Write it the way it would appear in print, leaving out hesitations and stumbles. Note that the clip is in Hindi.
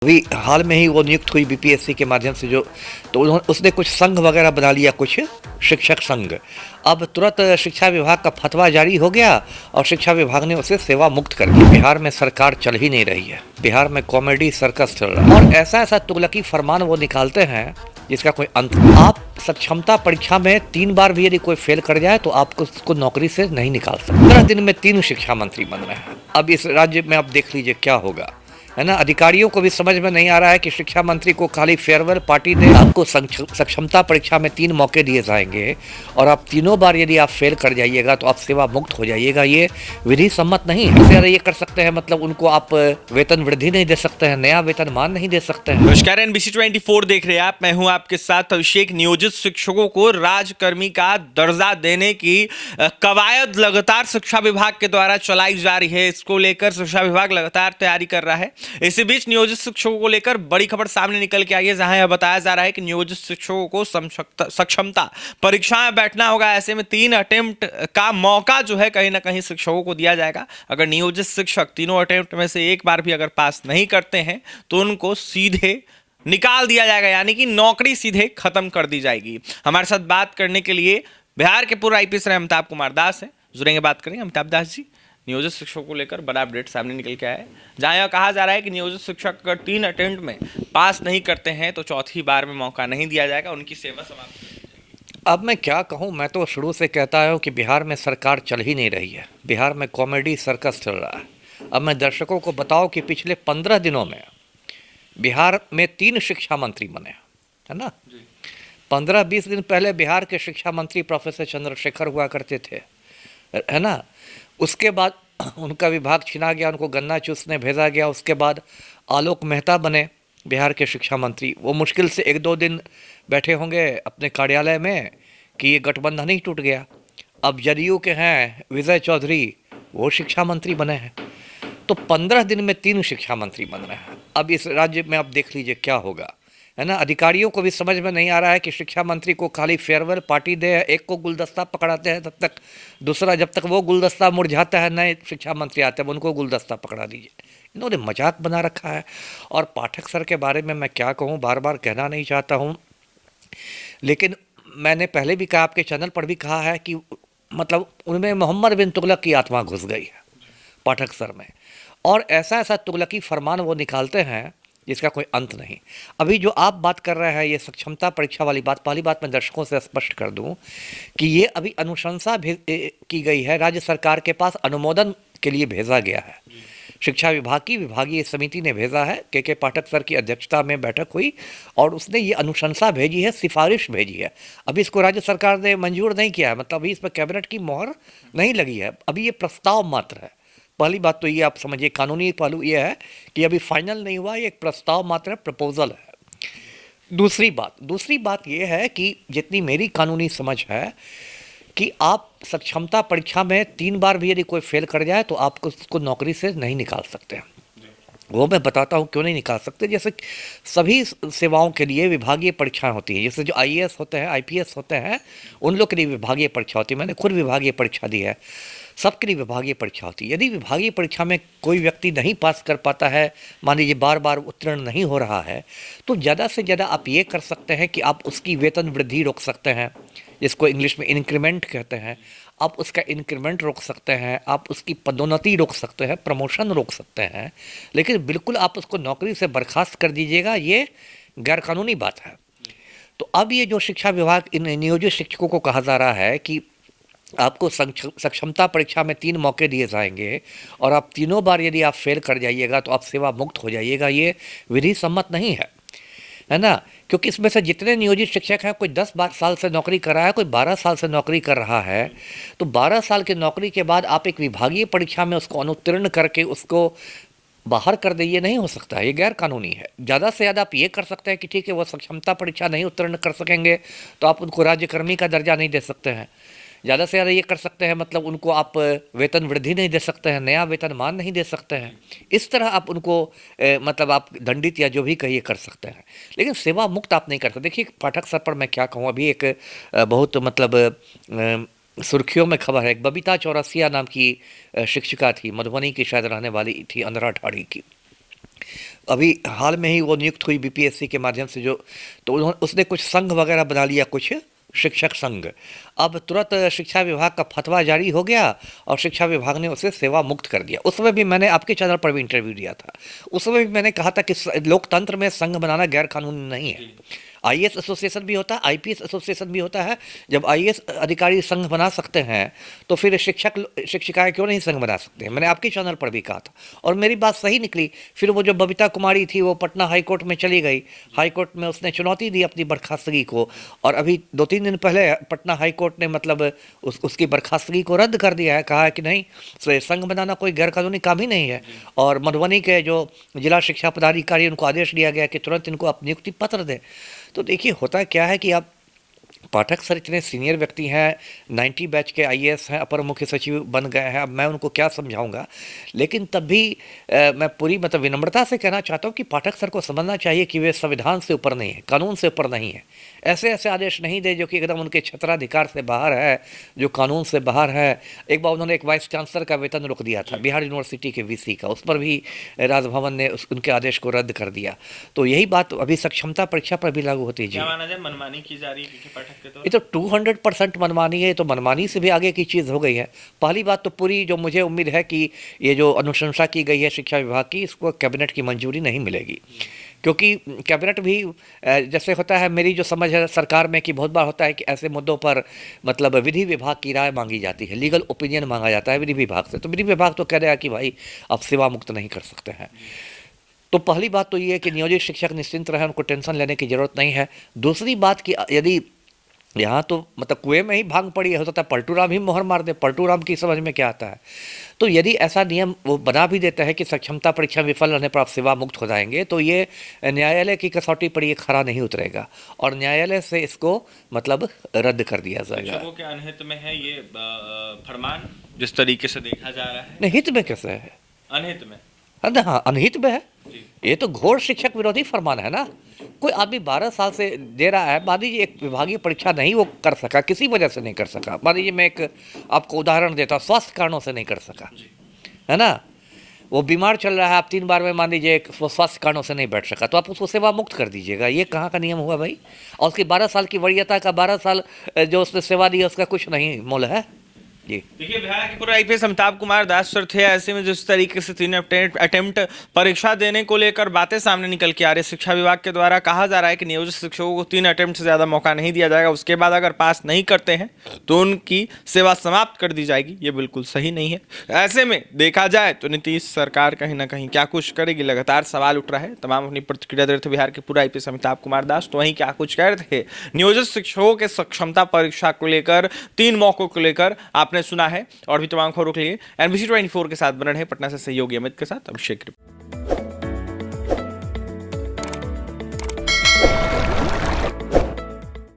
अभी हाल में ही वो नियुक्त हुई बीपीएससी के माध्यम से जो, तो उसने कुछ संघ वगैरह बना लिया, कुछ शिक्षक संघ। अब तुरंत शिक्षा विभाग का फतवा जारी हो गया और शिक्षा विभाग ने उसे सेवा मुक्त कर दिया। बिहार में सरकार चल ही नहीं रही है, बिहार में कॉमेडी सर्कस चल रहा है और ऐसा ऐसा तुगलकी फरमान वो निकालते हैं जिसका कोई अंत नहीं। आप सक्षमता परीक्षा में 3 बार भी यदि कोई फेल कर जाए तो आपको उसको नौकरी से नहीं निकाल सकते। 15 दिन में 3 शिक्षा मंत्री बन रहे हैं। अब इस राज्य में आप देख लीजिए क्या होगा, है ना। अधिकारियों को भी समझ में नहीं आ रहा है कि शिक्षा मंत्री को खाली फेयरवेल पार्टी दे, आपको सक्षमता परीक्षा में 3 मौके दिए जाएंगे और आप तीनों बार यदि आप फेल कर जाइएगा तो आप सेवा मुक्त हो जाइएगा। ये विधि सम्मत नहीं है। इससे ये कर सकते हैं, मतलब उनको आप वेतन वृद्धि नहीं दे सकते हैं, नया वेतनमान नहीं दे सकते हैं। नमस्कार, NBC 24 देख रहे हैं आप। मैं हूं आपके साथ अभिषेक। नियोजित शिक्षकों को राजकर्मी का दर्जा देने की कवायद लगातार शिक्षा विभाग के द्वारा चलाई जा रही है। इसको लेकर शिक्षा विभाग लगातार तैयारी कर रहा है। इसी बीच नियोजित शिक्षकों को लेकर बड़ी खबर सामने निकल के आई है, जहां यह बताया जा रहा है कि नियोजित शिक्षकों को सक्षमता परीक्षा में बैठना होगा। ऐसे में 3 अटेम्प्ट का मौका जो है कहीं ना कहीं शिक्षकों को दिया जाएगा। अगर नियोजित शिक्षक तीनों अटेम्प्ट में से एक बार भी अगर पास नहीं करते हैं तो उनको सीधे निकाल दिया जाएगा, यानी कि नौकरी सीधे खत्म कर दी जाएगी। हमारे साथ बात करने के लिए बिहार के पूर्व IPS रहे अमिताभ कुमार दास हैं, जुड़ेंगे। बात करेंगे अमिताभ दास जी। नियोजित शिक्षकों को लेकर बड़ा अपडेट सामने निकल के आया है, जहां यह कहा जा रहा है कि नियोजित शिक्षक अगर 3 अटेम्प्ट में पास नहीं करते हैं तो चौथी बार में मौका नहीं दिया जाएगा, उनकी सेवा समाप्त। अब मैं क्या कहूँ, मैं तो शुरू से कहता हूँ कि बिहार में सरकार चल ही नहीं रही है, बिहार में कॉमेडी सर्कस चल रहा है। अब मैं दर्शकों को बताऊँ कि पिछले 15 दिनों में बिहार में 3 शिक्षा मंत्री बने, है ना। 15-20 दिन पहले बिहार के शिक्षा मंत्री प्रोफेसर चंद्रशेखर हुआ करते थे, है ना। उसके बाद उनका विभाग छिना गया, उनको गन्ना चूसने भेजा गया। उसके बाद आलोक मेहता बने बिहार के शिक्षा मंत्री। वो मुश्किल से 1-2 दिन बैठे होंगे अपने कार्यालय में कि ये गठबंधन ही टूट गया। अब जदयू के हैं विजय चौधरी, वो शिक्षा मंत्री बने हैं। तो 15 दिन में 3 शिक्षा मंत्री बन रहे हैं। अब इस राज्य में आप देख लीजिए क्या होगा, है ना। अधिकारियों को भी समझ में नहीं आ रहा है कि शिक्षा मंत्री को खाली फेयरवेल पार्टी दे। एक को गुलदस्ता पकड़ाते हैं तब तक दूसरा, जब तक वो गुलदस्ता मुरझाता है नए शिक्षा मंत्री आते हैं उनको गुलदस्ता पकड़ा दीजिए। इन्होंने मजाक बना रखा है। और पाठक सर के बारे में मैं क्या कहूँ, बार बार कहना नहीं चाहता हूँ, लेकिन मैंने पहले भी कहा, आपके चैनल पर भी कहा है कि मतलब उनमें मोहम्मद बिन तुगलक की आत्मा घुस गई है पाठक सर में। और ऐसा ऐसा तुगलकी फरमान वो निकालते हैं जिसका कोई अंत नहीं। अभी जो आप बात कर रहे हैं ये सक्षमता परीक्षा वाली बात, पहली बात मैं दर्शकों से स्पष्ट कर दूं कि ये अभी अनुशंसा की गई है, राज्य सरकार के पास अनुमोदन के लिए भेजा गया है। शिक्षा विभाग की विभागीय समिति ने भेजा है, के पाठक सर की अध्यक्षता में बैठक हुई और उसने ये अनुशंसा भेजी है, सिफारिश भेजी है। अभी इसको राज्य सरकार ने मंजूर नहीं किया है, मतलब अभी इस पर कैबिनेट की मोहर नहीं लगी है, अभी ये प्रस्ताव मात्र है। पहली बात तो ये आप समझिए, कानूनी पहलू ये है कि अभी फाइनल नहीं हुआ, ये एक प्रस्ताव मात्र है, प्रपोजल है। दूसरी बात ये है कि जितनी मेरी कानूनी समझ है कि आप सक्षमता परीक्षा में 3 बार भी यदि कोई फेल कर जाए तो आपको उसको नौकरी से नहीं निकाल सकते। वो मैं बताता हूँ क्यों नहीं निकाल सकते। जैसे सभी सेवाओं के लिए विभागीय परीक्षाएं होती है, जैसे जो IAS होते हैं, IPS होते हैं, उन लोग के लिए विभागीय परीक्षा होती है। मैंने खुद विभागीय परीक्षा दी है, सबके लिए विभागीय परीक्षा होती है। यदि विभागीय परीक्षा में कोई व्यक्ति नहीं पास कर पाता है, मान लीजिए बार बार उत्तीर्ण नहीं हो रहा है, तो ज़्यादा से ज़्यादा आप ये कर सकते हैं कि आप उसकी वेतन वृद्धि रोक सकते हैं, जिसको इंग्लिश में इंक्रीमेंट कहते हैं। आप उसका इंक्रीमेंट रोक सकते हैं, आप उसकी पदोन्नति रोक सकते हैं, प्रमोशन रोक सकते हैं, लेकिन बिल्कुल आप उसको नौकरी से बर्खास्त कर दीजिएगा, ये गैरकानूनी बात है। तो अब ये जो शिक्षा विभाग इन नियोजित शिक्षकों को कहा जा रहा है कि आपको सक्षमता परीक्षा में 3 मौके दिए जाएंगे और आप तीनों बार यदि आप फेल कर जाइएगा तो आप सेवा मुक्त हो जाइएगा, ये विधि सम्मत नहीं है ना। क्योंकि इसमें से जितने नियोजित शिक्षक हैं, कोई 10 साल से नौकरी कर रहा है, कोई 12 साल से नौकरी कर रहा है। तो 12 साल की नौकरी के बाद आप एक विभागीय परीक्षा में उसको अनुत्तीर्ण करके उसको बाहर कर दे, ये नहीं हो सकता है, ये गैर कानूनी है। ज़्यादा से ज़्यादा आप ये कर सकते हैं कि ठीक है वो सक्षमता परीक्षा नहीं उत्तीर्ण कर सकेंगे तो आप उनको राज्यकर्मी का दर्जा नहीं दे सकते हैं। ज़्यादा से ज़्यादा ये कर सकते हैं, मतलब उनको आप वेतन वृद्धि नहीं दे सकते हैं, नया वेतनमान नहीं दे सकते हैं। इस तरह आप उनको मतलब आप दंडित या जो भी कहिए कर सकते हैं, लेकिन सेवा मुक्त आप नहीं कर सकते। देखिए पाठक सर पर मैं क्या कहूँ, अभी एक बहुत मतलब सुर्खियों में खबर है, एक बबीता चौरसिया नाम की शिक्षिका थी, मधुबनी की शायद रहने वाली थी, अंधरा ठाड़ी की। अभी हाल में ही वो नियुक्त हुई बीपीएससी के माध्यम से, जो तो उसने कुछ संघ वगैरह बना लिया, कुछ शिक्षक संघ। अब तुरंत शिक्षा विभाग का फतवा जारी हो गया और शिक्षा विभाग ने उसे सेवा मुक्त कर दिया। उस समय भी मैंने आपके चैनल पर भी इंटरव्यू दिया था, उस समय भी मैंने कहा था कि लोकतंत्र में संघ बनाना गैर कानूनी नहीं है। आईएएस एसोसिएशन भी होता है, आईपीएस एसोसिएशन भी होता है। जब आईएएस अधिकारी संघ बना सकते हैं तो फिर शिक्षिकाएं क्यों नहीं संघ बना सकते हैं? मैंने आपके चैनल पर भी कहा था और मेरी बात सही निकली। फिर वो जो बबीता कुमारी थी वो पटना हाईकोर्ट में चली गई, हाईकोर्ट में उसने चुनौती दी अपनी बर्खास्तगी को, और अभी 2-3 दिन पहले पटना हाईकोर्ट ने मतलब उसकी बर्खास्तगी को रद्द कर दिया है। कहा है कि नहीं, संघ बनाना कोई गैरकानूनी काम ही नहीं है। और मधुबनी के जो जिला शिक्षा पदाधिकारी, उनको आदेश दिया गया कि तुरंत इनको आप नियुक्ति पत्र दें। तो देखिए होता क्या है कि आप पाठक सर इतने सीनियर व्यक्ति हैं, 90 बैच के आईएएस हैं, अपर मुख्य सचिव बन गए हैं। अब मैं उनको क्या समझाऊंगा, लेकिन तब भी मैं पूरी मतलब विनम्रता से कहना चाहता हूं कि पाठक सर को समझना चाहिए कि वे संविधान से ऊपर नहीं है, कानून से ऊपर नहीं है। ऐसे ऐसे आदेश नहीं दे जो कि एकदम उनके छत्राधिकार से बाहर है, जो कानून से बाहर है। एक बार उन्होंने एक वाइस चांसलर का वेतन रोक दिया था, बिहार यूनिवर्सिटी के वीसी का, उस पर भी राजभवन ने उनके आदेश को रद्द कर दिया। तो यही बात अभी सक्षमता परीक्षा पर भी लागू होती है। जी, क्या माना जाए, मनमानी की जा रही है पाठक के ये तो 200% मनमानी है। तो मनमानी से भी आगे की चीज़ हो गई है। पहली बात तो पूरी जो मुझे उम्मीद है कि ये जो अनुशंसा की गई है शिक्षा विभाग की, इसको कैबिनेट की मंजूरी नहीं मिलेगी, क्योंकि कैबिनेट भी जैसे होता है, मेरी जो समझ है सरकार में कि बहुत बार होता है कि ऐसे मुद्दों पर मतलब विधि विभाग की राय मांगी जाती है, लीगल ओपिनियन मांगा जाता है विधि विभाग से। तो विधि विभाग तो कह देगा कि भाई आप सेवा मुक्त नहीं कर सकते हैं। तो पहली बात तो ये है कि नियोजित शिक्षक निश्चिंत रहे, उनको टेंशन लेने की जरूरत नहीं है। दूसरी बात कि यदि यहाँ तो मतलब कुएं में ही भांग पड़ी है, हो सकता है पलटू राम ही मोहर मार दे, पलटू राम की समझ में क्या आता है। तो यदि ऐसा नियम वो बना भी देता है कि सक्षमता परीक्षा विफल रहने पर आप सेवा मुक्त हो जाएंगे, तो ये न्यायालय की कसौटी पर ये खरा नहीं उतरेगा और न्यायालय से इसको मतलब रद्द कर दिया जाएगा। शिक्षकों के अनहित में है ये फरमान, जिस तरीके से देखा जा रहा है। नहीं, हित में कैसे है? अनहित में? हाँ, अनहित में है। ये तो घोर शिक्षक विरोधी फरमान है ना। कोई आदमी 12 साल से दे रहा है, मान लीजिए एक विभागीय परीक्षा नहीं वो कर सका, किसी वजह से नहीं कर सका। मान लीजिए मैं एक आपको उदाहरण देता हूँ, स्वास्थ्य कारणों से नहीं कर सका, है ना। वो बीमार चल रहा है, आप 3 बार में मान लीजिए वो स्वास्थ्य कारणों से नहीं बैठ सका, तो आप उसको सेवा मुक्त कर दीजिएगा। ये कहाँ का नियम हुआ भाई? और उसकी 12 साल की वरीयता का 12 साल जो उसने सेवा दी उसका कुछ नहीं मोल है। देखिए, बिहार के पूर्व आईपीएस अमिताभ कुमार दास सर थे। ऐसे में जिस तरीके से 3 अटेम्प्ट परीक्षा देने को लेकर बातें सामने निकल के आ रही है, शिक्षा विभाग के द्वारा कहा जा रहा है कि नियोजित शिक्षकों को 3 अटेम्प्ट से ज्यादा मौका नहीं दिया जाएगा, उसके बाद अगर पास नहीं करते हैं तो उनकी सेवा समाप्त कर दी जाएगी। ये बिल्कुल सही नहीं है। ऐसे में देखा जाए तो नीतीश सरकार कहीं ना कहीं क्या कुछ करेगी, लगातार सवाल उठ रहा है। तमाम अपनी प्रतिक्रिया दे रहे थे बिहार के पूर्व आईपीएस अमिताभ कुमार दास। तो वहीं क्या कुछ कह रहे थे नियोजित शिक्षकों के सक्षमता परीक्षा को लेकर, 3 मौकों को लेकर, आपने सुना है। और भी तमाम खबरों के लिए NBC 24 के साथ बने रहे। पटना से सहयोगी अमित के साथ अभिषेक।